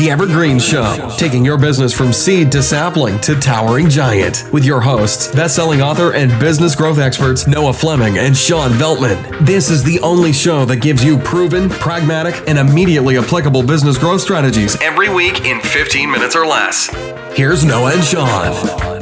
The Evergreen Show, taking your business from seed to sapling to towering giant. With your hosts, best-selling author and business growth experts Noah Fleming and Shawn Veltman. This is the only show that gives you proven, pragmatic, and immediately applicable business growth strategies every week in 15 minutes or less. Here's Noah and Shawn.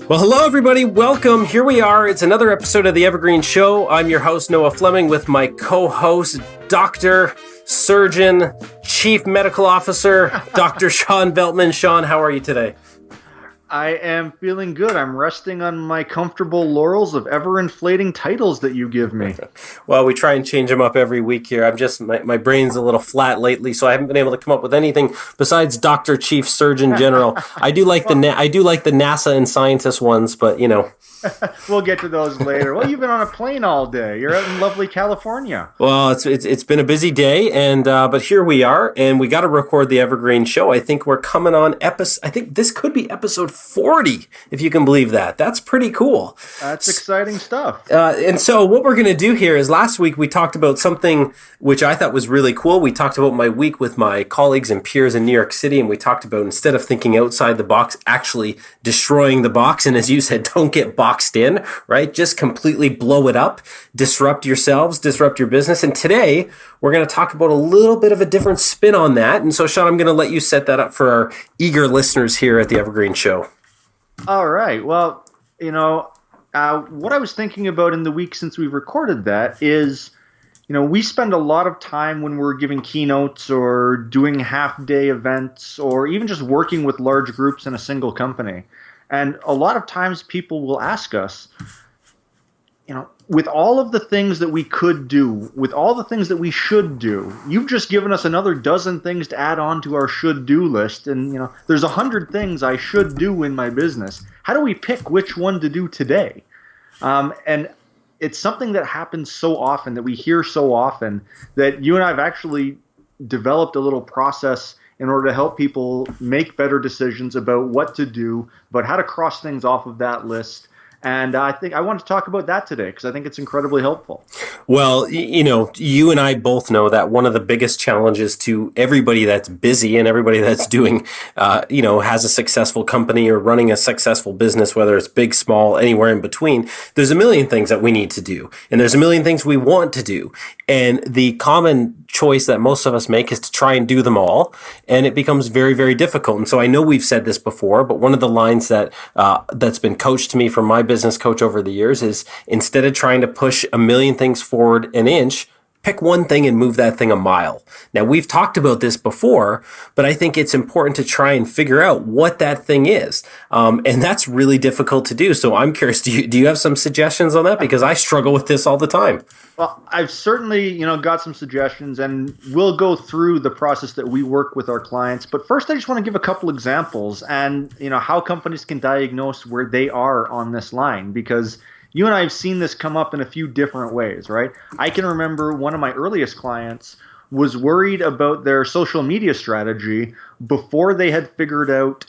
Well, hello, everybody. Welcome. Here we are. It's another episode of The Evergreen Show. I'm your host, Noah Fleming, with my co-host, Doctor, Surgeon, Chief Medical Officer, Dr. Shawn Veltman. Shawn, how are you today? I am feeling good. I'm resting on my comfortable laurels of ever-inflating titles that you give me. Well, we try and change them up every week here. I'm just, my brain's a little flat lately, so I haven't been able to come up with anything besides Doctor, Chief Surgeon General. I do like the NASA and scientist ones, but you know. We'll get to those later. Well, you've been on a plane all day. You're out in lovely California. Well, it's been a busy day, and but here we are, and we got to record the Evergreen Show. I think we're coming on I think this could be episode 40, if you can believe that. That's pretty cool. That's exciting stuff. And so what we're going to do here is, last week we talked about something which I thought was really cool. We talked about my week with my colleagues and peers in New York City, and we talked about, instead of thinking outside the box, actually destroying the box. And as you said, don't get boxed in, right? Just completely blow it up, disrupt yourselves, disrupt your business. And today we're going to talk about a little bit of a different spin on that. And so, Shawn, I'm going to let you set that up for our eager listeners here at the Evergreen Show. All right. Well, what I was thinking about in the week since we've recorded that is, we spend a lot of time when we're giving keynotes or doing half-day events or even just working with large groups in a single company. And a lot of times people will ask us, with all of the things that we could do, with all the things that we should do, you've just given us another dozen things to add on to our should-do list. And, there's 100 things I should do in my business. How do we pick which one to do today? And it's something that happens so often, that we hear so often, that you and I have actually developed a little process in order to help people make better decisions about what to do, but how to cross things off of that list. And I think I want to talk about that today because I think it's incredibly helpful. Well, you and I both know that one of the biggest challenges to everybody that's busy and everybody that's doing, has a successful company or running a successful business, whether it's big, small, anywhere in between, there's a million things that we need to do. And there's a million things we want to do. And the common choice that most of us make is to try and do them all. And it becomes very, very difficult. And so I know we've said this before, but one of the lines that's been coached to me from my business coach over the years is, instead of trying to push a million things forward an inch, pick one thing and move that thing a mile. Now, we've talked about this before, but I think it's important to try and figure out what that thing is. And that's really difficult to do. So I'm curious, do you have some suggestions on that? Because I struggle with this all the time. Well, I've certainly, got some suggestions, and we'll go through the process that we work with our clients. But first, I just want to give a couple examples and, how companies can diagnose where they are on this line, because you and I have seen this come up in a few different ways, right? I can remember one of my earliest clients was worried about their social media strategy before they had figured out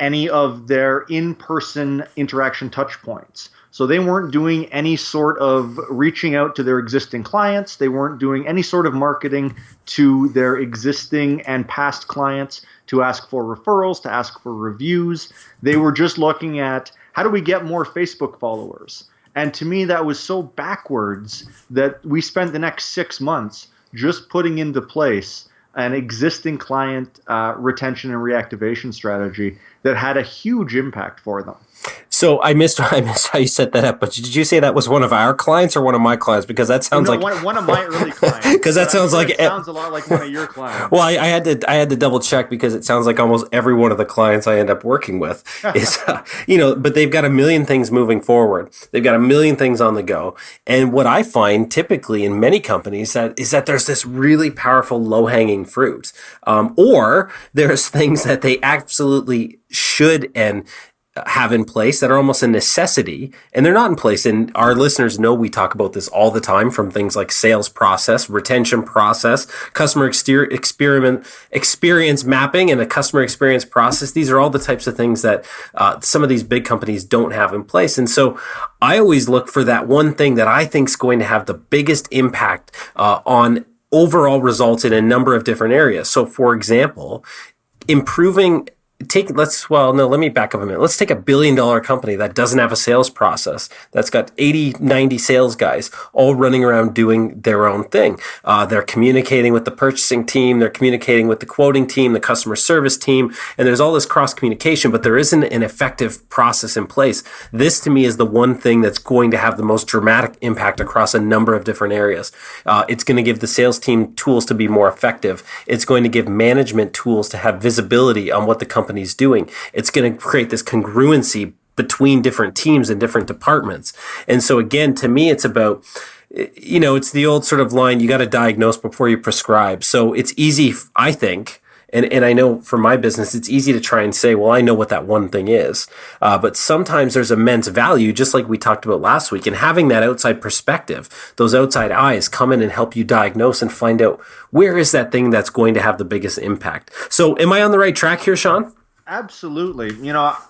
any of their in-person interaction touch points. So they weren't doing any sort of reaching out to their existing clients. They weren't doing any sort of marketing to their existing and past clients to ask for referrals, to ask for reviews. They were just looking at, how do we get more Facebook followers? And to me, that was so backwards that we spent the next 6 months just putting into place an existing client retention and reactivation strategy that had a huge impact for them. So I missed how you set that up, but did you say that was one of our clients or one of my clients? Because that sounds like one of my early clients. Because that sounds like it sounds a lot like one of your clients. Well, I had to double check, because it sounds like almost every one of the clients I end up working with is, but they've got a million things moving forward. They've got a million things on the go. And what I find typically in many companies is that there's this really powerful low-hanging fruit, or there's things that they absolutely should and have in place that are almost a necessity, and they're not in place. And our listeners know we talk about this all the time, from things like sales process, retention process, customer experience mapping, and a customer experience process. These are all the types of things that some of these big companies don't have in place. And so I always look for that one thing that I think is going to have the biggest impact on overall results in a number of different areas. So for example, improving let me back up a minute. Let's take $1 billion company that doesn't have a sales process, that's got 80, 90 sales guys all running around doing their own thing. They're communicating with the purchasing team, they're communicating with the quoting team, the customer service team, and there's all this cross communication, but there isn't an effective process in place. This to me is the one thing that's going to have the most dramatic impact across a number of different areas. It's going to give the sales team tools to be more effective. It's going to give management tools to have visibility on what the company's doing. It's going to create this congruency between different teams and different departments. And so again, to me, it's about, it's the old sort of line, you got to diagnose before you prescribe. So it's easy, I think, and I know for my business, it's easy to try and say, well, I know what that one thing is. But sometimes there's immense value, just like we talked about last week, and having that outside perspective, those outside eyes come in and help you diagnose and find out where is that thing that's going to have the biggest impact. So am I on the right track here, Shawn? Absolutely.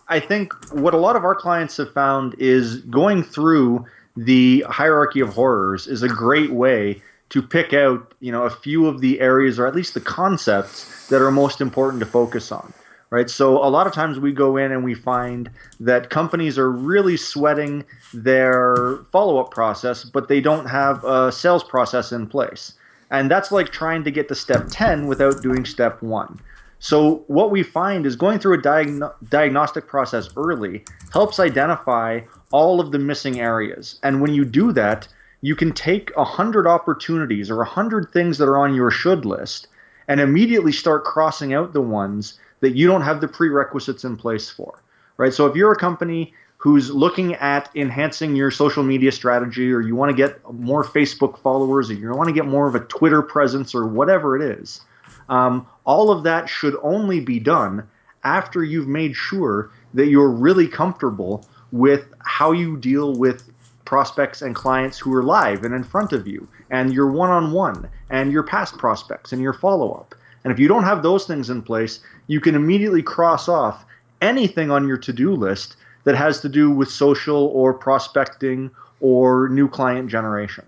I think what a lot of our clients have found is going through the hierarchy of horrors is a great way to pick out, a few of the areas, or at least the concepts that are most important to focus on, right? So a lot of times we go in and we find that companies are really sweating their follow-up process, but they don't have a sales process in place. And that's like trying to get to step 10 without doing step 1. So what we find is going through a diagnostic process early helps identify all of the missing areas. And when you do that, you can take 100 opportunities or 100 things that are on your should list and immediately start crossing out the ones that you don't have the prerequisites in place for, right? So if you're a company who's looking at enhancing your social media strategy, or you want to get more Facebook followers, or you want to get more of a Twitter presence, or whatever it is, all of that should only be done after you've made sure that you're really comfortable with how you deal with prospects and clients who are live and in front of you, and your one-on-one, and your past prospects, and your follow-up. And if you don't have those things in place, you can immediately cross off anything on your to-do list that has to do with social or prospecting or new client generation.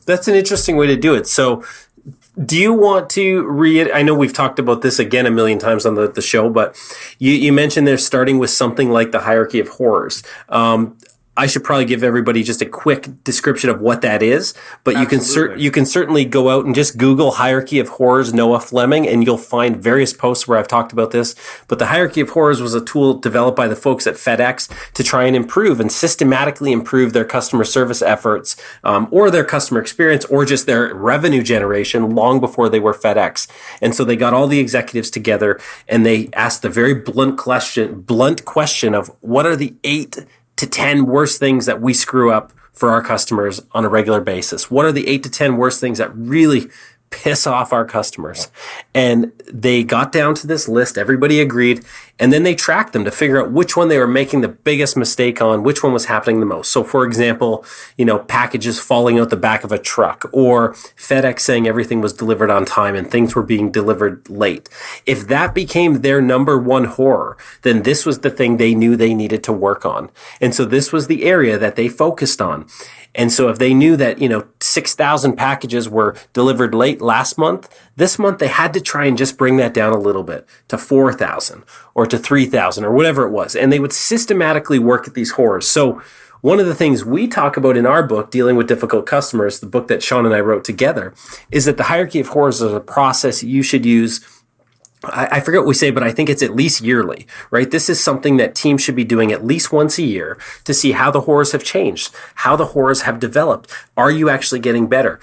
That's an interesting way to do it. So do you want to I know we've talked about this again a million times on the show, but you mentioned they're starting with something like the hierarchy of horrors. I should probably give everybody just a quick description of what that is, but you can certainly go out and just Google Hierarchy of Horrors Noah Fleming, and you'll find various posts where I've talked about this. But the Hierarchy of Horrors was a tool developed by the folks at FedEx to try and improve and systematically improve their customer service efforts, or their customer experience, or just their revenue generation long before they were FedEx. And so they got all the executives together and they asked the very blunt question of what are the 8 to 10 worst things that we screw up for our customers on a regular basis? What are the 8 to 10 worst things that really piss off our customers? And they got down to this list, everybody agreed, and then they tracked them to figure out which one they were making the biggest mistake on, which one was happening the most. So for example, packages falling out the back of a truck, or FedEx saying everything was delivered on time and things were being delivered late. If that became their number one horror, then this was the thing they knew they needed to work on. And so this was the area that they focused on. And so if they knew that, 6,000 packages were delivered late last month, this month they had to try and just bring that down a little bit to 4,000 or to 3,000 or whatever it was. And they would systematically work at these horrors. So one of the things we talk about in our book, Dealing with Difficult Customers, the book that Shawn and I wrote together, is that the Hierarchy of Horrors is a process you should use. I forget what we say, but I think it's at least yearly, right? This is something that teams should be doing at least once a year to see how the horrors have changed, how the horrors have developed. Are you actually getting better?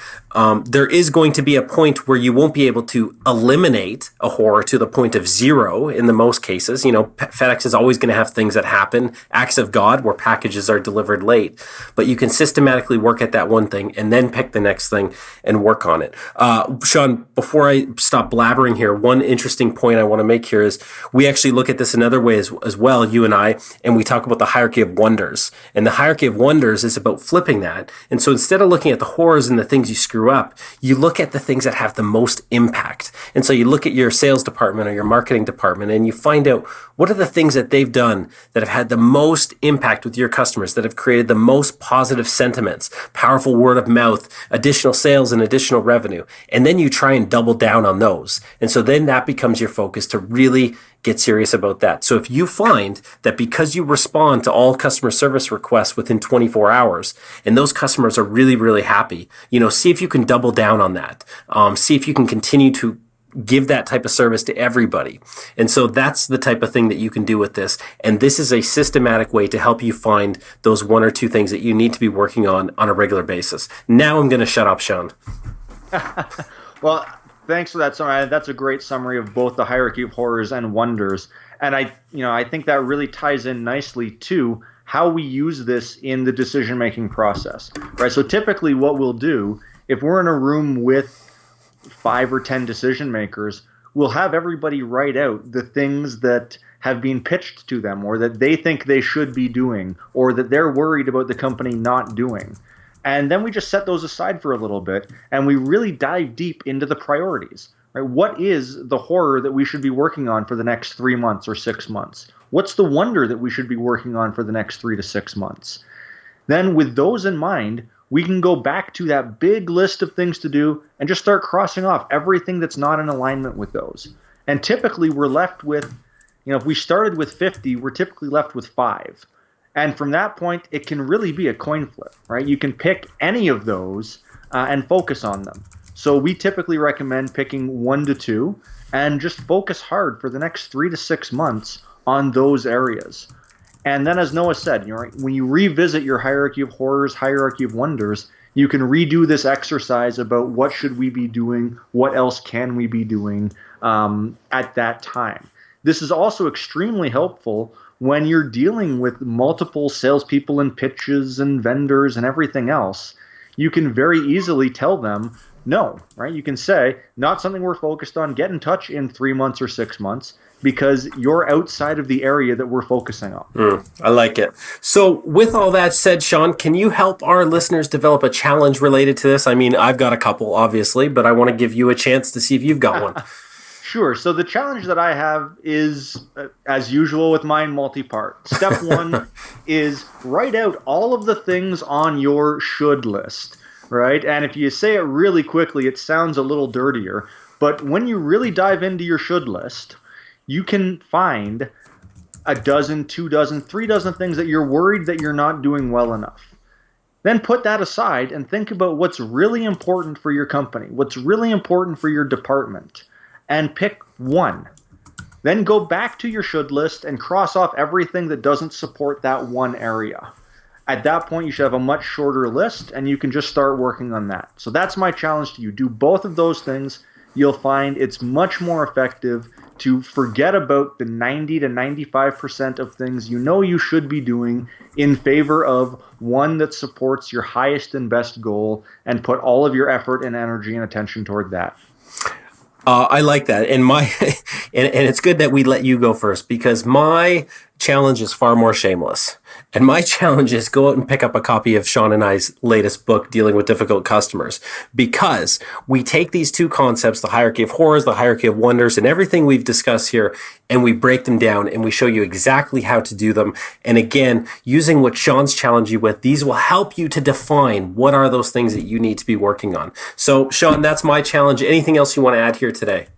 There is going to be a point where you won't be able to eliminate a horror to the point of 0 in the most cases. FedEx is always going to have things that happen, acts of God, where packages are delivered late. But you can systematically work at that one thing and then pick the next thing and work on it. Shawn, before I stop blabbering here, one interesting interesting point I want to make here is we actually look at this another way as well, you and I, and we talk about the hierarchy of wonders. And the hierarchy of wonders is about flipping that. And so instead of looking at the horrors and the things you screw up, you look at the things that have the most impact. And so you look at your sales department or your marketing department and you find out what are the things that they've done that have had the most impact with your customers, that have created the most positive sentiments, powerful word of mouth, additional sales and additional revenue. And then you try and double down on those. And so then that becomes your focus to really get serious about that. So if you find that because you respond to all customer service requests within 24 hours and those customers are really, really happy, see if you can double down on that. See if you can continue to give that type of service to everybody. And so that's the type of thing that you can do with this. And this is a systematic way to help you find those one or two things that you need to be working on a regular basis. Now I'm going to shut up, Shawn. Well, thanks for that summary. That's a great summary of both the hierarchy of horrors and wonders. And I think that really ties in nicely to how we use this in the decision-making process, right? So typically what we'll do, if we're in a room with 5 or 10 decision makers, we'll have everybody write out the things that have been pitched to them or that they think they should be doing or that they're worried about the company not doing. And then we just set those aside for a little bit and we really dive deep into the priorities. Right? What is the horror that we should be working on for the next 3 months or 6 months? What's the wonder that we should be working on for the next 3 to 6 months? Then with those in mind, we can go back to that big list of things to do and just start crossing off everything that's not in alignment with those. And typically we're left with, if we started with 50, we're typically left with 5. And from that point, it can really be a coin flip, right? You can pick any of those and focus on them. So we typically recommend picking 1 to 2 and just focus hard for the next 3 to 6 months on those areas. And then as Noah said, when you revisit your hierarchy of horrors, hierarchy of wonders, you can redo this exercise about what should we be doing, what else can we be doing at that time. This is also extremely helpful when you're dealing with multiple salespeople and pitches and vendors and everything else. You can very easily tell them no, right? You can say, not something we're focused on, get in touch in 3 months or 6 months because you're outside of the area that we're focusing on. I like it. So with all that said, Shawn, can you help our listeners develop a challenge related to this? I mean, I've got a couple, obviously, but I want to give you a chance to see if you've got one. Sure. So the challenge that I have is, as usual with mine, multi-part. Step 1 is write out all of the things on your should list, right? And if you say it really quickly, it sounds a little dirtier. But when you really dive into your should list, you can find a dozen, 2 dozen, 3 dozen things that you're worried that you're not doing well enough. Then put that aside and think about what's really important for your company, what's really important for your department, and pick 1. Then go back to your should list and cross off everything that doesn't support that one area. At that point, you should have a much shorter list, and you can just start working on that. So that's my challenge to you. Do both of those things. You'll find it's much more effective to forget about the 90 to 95% of things you should be doing in favor of one that supports your highest and best goal and put all of your effort and energy and attention toward that. I like that. And and it's good that we let you go first because my challenge is far more shameless. And my challenge is go out and pick up a copy of Shawn and I's latest book, Dealing with Difficult Customers, because we take these two concepts, the hierarchy of horrors, the hierarchy of wonders, and everything we've discussed here, and we break them down and we show you exactly how to do them. And again, using what Shawn's challenged you with, these will help you to define what are those things that you need to be working on. So, Shawn, that's my challenge. Anything else you want to add here today?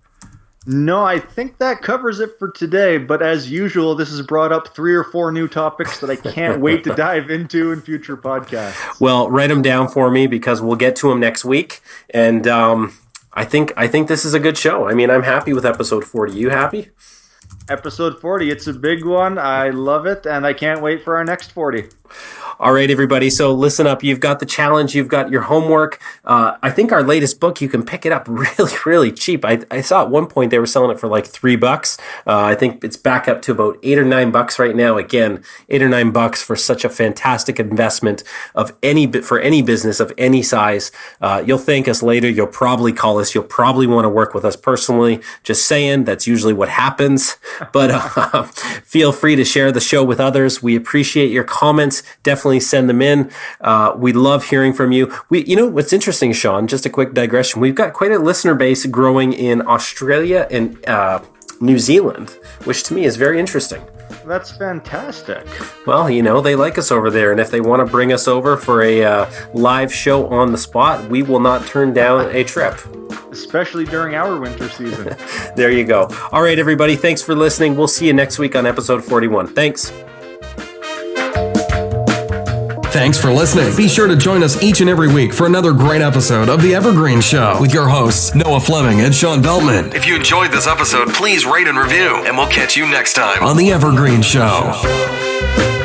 No, I think that covers it for today. But as usual, this has brought up 3 or 4 new topics that I can't wait to dive into in future podcasts. Well, write them down for me because we'll get to them next week. And I think this is a good show. I mean, I'm happy with episode 40. You happy? Episode 40, it's a big one. I love it, and I can't wait for our next 40. All right, everybody. So listen up. You've got the challenge. You've got your homework. I think our latest book, you can pick it up really, really cheap. I saw at one point they were selling it for like $3. I think it's back up to about $8 or $9 right now. Again, $8 or $9 for such a fantastic investment for any business of any size. You'll thank us later. You'll probably call us. You'll probably want to work with us personally. Just saying, that's usually what happens. But feel free to share the show with others. We appreciate your comments. Definitely send them in. We love hearing from you. What's interesting, Shawn, just a quick digression. We've got quite a listener base growing in Australia and New Zealand, which to me is very interesting. That's fantastic. Well, they like us over there, and if they want to bring us over for a live show on the spot, we will not turn down a trip. Especially during our winter season. There you go. All right, everybody. Thanks for listening. We'll see you next week on episode 41. Thanks. Thanks for listening. Be sure to join us each and every week for another great episode of The Evergreen Show with your hosts, Noah Fleming and Shawn Veltman. If you enjoyed this episode, please rate and review, and we'll catch you next time on The Evergreen Show.